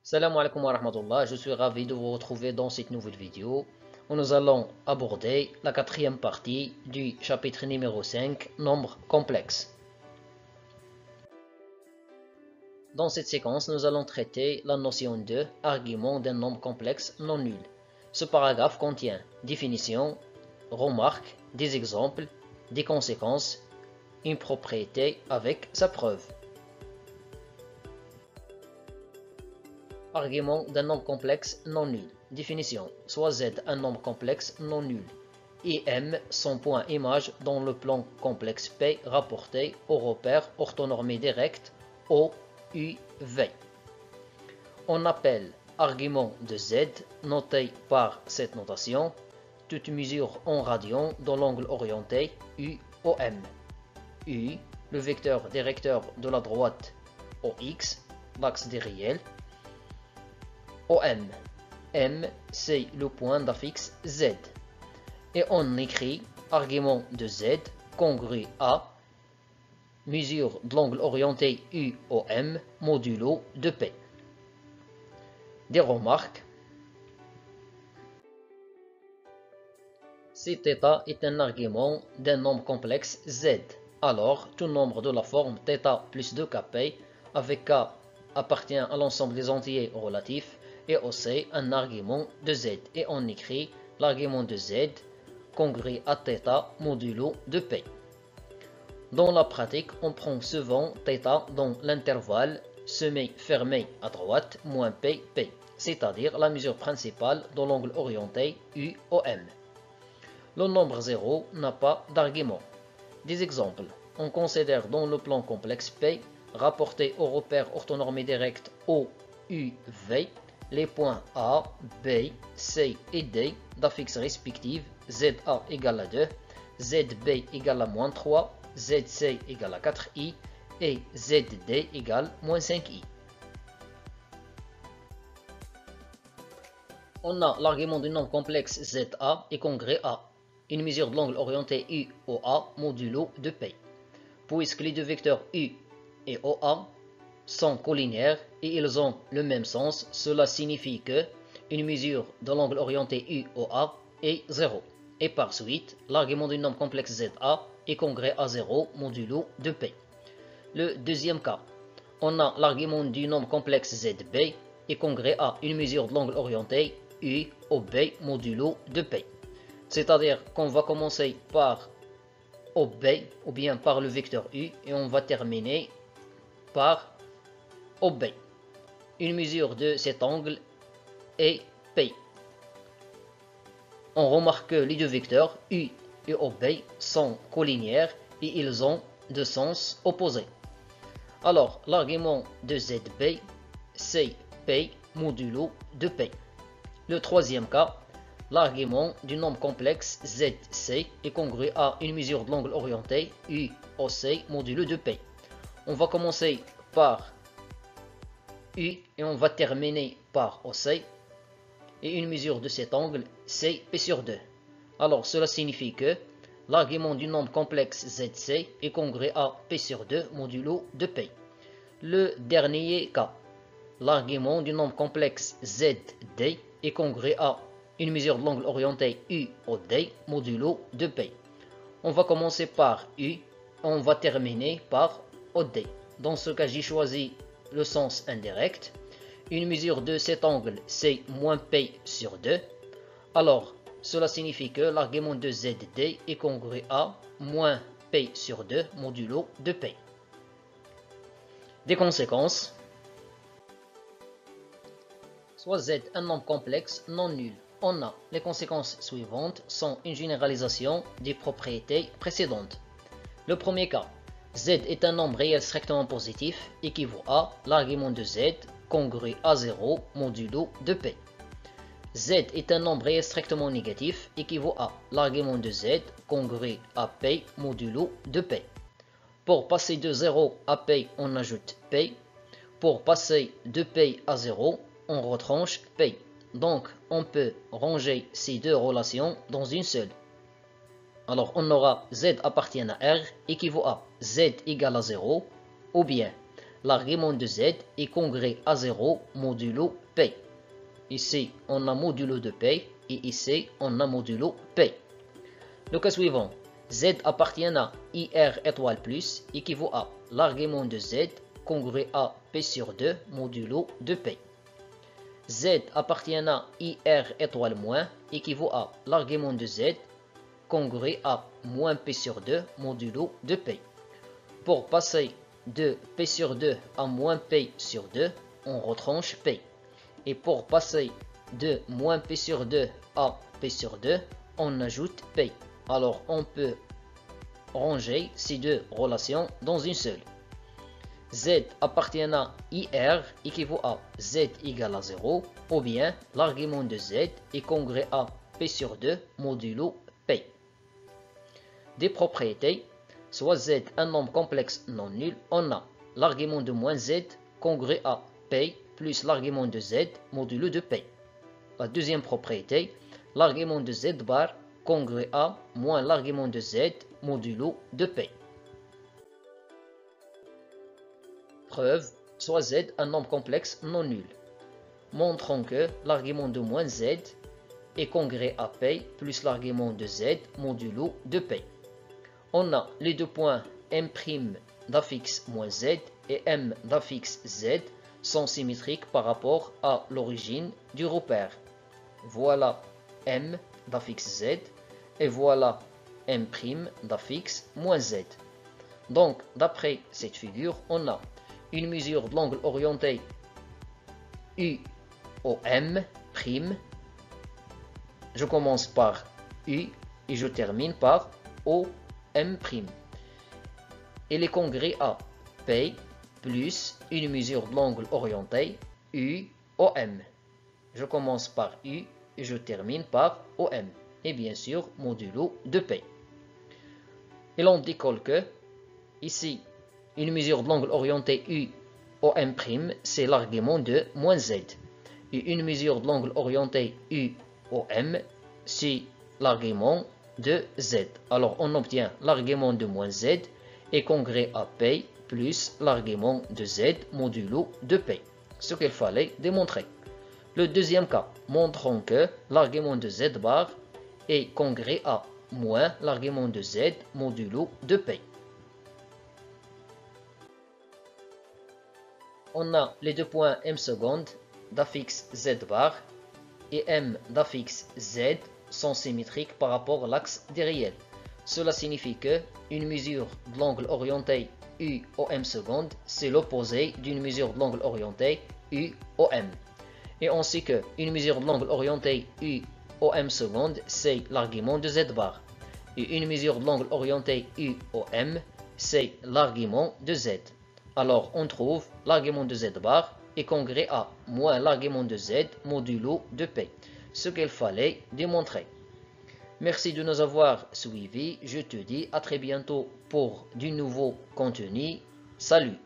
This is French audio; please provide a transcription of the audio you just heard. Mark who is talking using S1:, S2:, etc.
S1: Salam alaikum wa rahmatullah, je suis ravi de vous retrouver dans cette nouvelle vidéo où nous allons aborder la quatrième partie du chapitre numéro 5, nombres complexes. Dans cette séquence, nous allons traiter la notion de argument d'un nombre complexe non nul. Ce paragraphe contient définition, remarques, des exemples, des conséquences, une propriété avec sa preuve. Argument d'un nombre complexe non nul. Définition. Soit Z un nombre complexe non nul. Et M son point image dans le plan complexe P rapporté au repère orthonormé direct O, U, V. On appelle argument de Z, noté par cette notation, toute mesure en radian dans l'angle orienté UOM. U, le vecteur directeur de la droite OX, l'axe des réels. OM. M, c'est le point d'affixe Z. Et on écrit argument de Z congru à mesure de l'angle orienté UOM modulo de P. Des remarques. Si θ est un argument d'un nombre complexe Z, alors tout nombre de la forme θ plus 2kp avec k appartient à l'ensemble des entiers relatifs et aussi un argument de Z. Et on écrit l'argument de Z congru à θ modulo de P. Dans la pratique, on prend souvent θ dans l'intervalle semi-fermé à droite moins P, c'est-à-dire la mesure principale dans l'angle orienté UOM. Le nombre 0 n'a pas d'argument. Des exemples. On considère dans le plan complexe P, rapporté au repère orthonormé direct O, U, V, les points A, B, C et D d'affixe respective ZA égale à 2, ZB égale à moins 3, ZC égale à 4i et ZD égale moins 5i. On a l'argument du nombre complexe ZA est congrès à une mesure de l'angle orienté UOA modulo de P. Puisque les deux vecteurs U et OA sont collinéaires et ils ont le même sens, cela signifie que une mesure de l'angle orienté UOA est 0. Et par suite, l'argument du nombre complexe ZA est congrès à 0 modulo de P. Le deuxième cas, on a l'argument du nombre complexe ZB est congrès à une mesure de l'angle orienté UOB modulo de P. C'est-à-dire qu'on va commencer par OB ou bien par le vecteur U et on va terminer par OB. Une mesure de cet angle est P. On remarque que les deux vecteurs U et OB sont collinéaires et ils ont deux sens opposés. Alors, l'argument de ZB, c'est P modulo de P. Le troisième cas, l'argument du nombre complexe ZC est congru à une mesure de l'angle orienté UOC modulo de P. On va commencer par U et on va terminer par OC. Et une mesure de cet angle, c'est P sur 2. Alors, cela signifie que l'argument du nombre complexe ZC est congrès à P sur 2 modulo de P. Le dernier cas, l'argument du nombre complexe ZD est congrès à une mesure de l'angle orienté UOD modulo de P. On va commencer par U, on va terminer par OD. Dans ce cas, j'ai choisi le sens indirect. Une mesure de cet angle, c'est moins P sur 2. Alors, cela signifie que l'argument de ZD est congru à moins P sur 2 modulo de P. Des conséquences. Soit Z un nombre complexe non nul. On a les conséquences suivantes sont une généralisation des propriétés précédentes. Le premier cas, Z est un nombre réel strictement positif équivaut à l'argument de Z congru à 0 modulo de P. Z est un nombre réel strictement négatif équivaut à l'argument de Z congru à P modulo de P. Pour passer de 0 à P, on ajoute P. Pour passer de P à 0, on retranche P. Donc, on peut ranger ces deux relations dans une seule. Alors, on aura Z appartient à R équivaut à Z égale à 0, ou bien l'argument de z est congrès à 0 modulo p. Ici, on a modulo de p et ici, on a modulo p. Le cas suivant, z appartient à ir étoile plus équivaut à l'argument de z congrès à p sur 2 modulo de p. Z appartient à ir étoile moins équivaut à l'argument de z congrès à moins p sur 2 modulo de p. Pour passer de p sur 2 à moins p sur 2, on retranche p. Et pour passer de moins p sur 2 à p sur 2, on ajoute p. Alors on peut ranger ces deux relations dans une seule. Z appartient à IR équivaut à Z égale à 0, ou bien l'argument de Z est congrès à P sur 2 modulo P. Des propriétés, soit Z un nombre complexe non nul, on a l'argument de moins Z congrès à P plus l'argument de Z modulo de P. La deuxième propriété, l'argument de Z bar congrès à moins l'argument de Z modulo de P. Preuve, soit Z un nombre complexe non nul. Montrons que l'argument de moins Z est congrès à P plus l'argument de Z modulo de P. On a les deux points M' d'affixe moins Z et M d'affixe Z sont symétriques par rapport à l'origine du repère. Voilà M d'affixe Z et voilà M' d'affixe moins Z. Donc, d'après cette figure, on a une mesure de l'angle orienté UOM'. Je commence par U et je termine par OM'. Elle est congrès à P plus une mesure de l'angle orienté UOM. Je commence par U et je termine par OM. Et bien sûr, modulo de P. Et l'on décolle que, ici, une mesure de l'angle orienté UOM', c'est l'argument de moins Z. Et une mesure de l'angle orienté UOM, c'est l'argument de Z. Alors on obtient l'argument de moins Z est congrès à P plus l'argument de Z modulo de P. Ce qu'il fallait démontrer. Le deuxième cas, montrons que l'argument de Z bar est congrès à moins l'argument de Z modulo de P. On a les deux points M seconde d'affixe Z bar et M d'affixe Z sont symétriques par rapport à l'axe des réels. Cela signifie que une mesure de l'angle orienté UOM seconde, c'est l'opposé d'une mesure de l'angle orienté UOM. Et on sait que une mesure de l'angle orienté UOM seconde, c'est l'argument de Z bar. Et une mesure de l'angle orienté UOM, c'est l'argument de Z. Alors on trouve l'argument de Z bar est congrès à moins l'argument de Z modulo de P. Ce qu'il fallait démontrer. Merci de nous avoir suivis. Je te dis à très bientôt pour du nouveau contenu. Salut!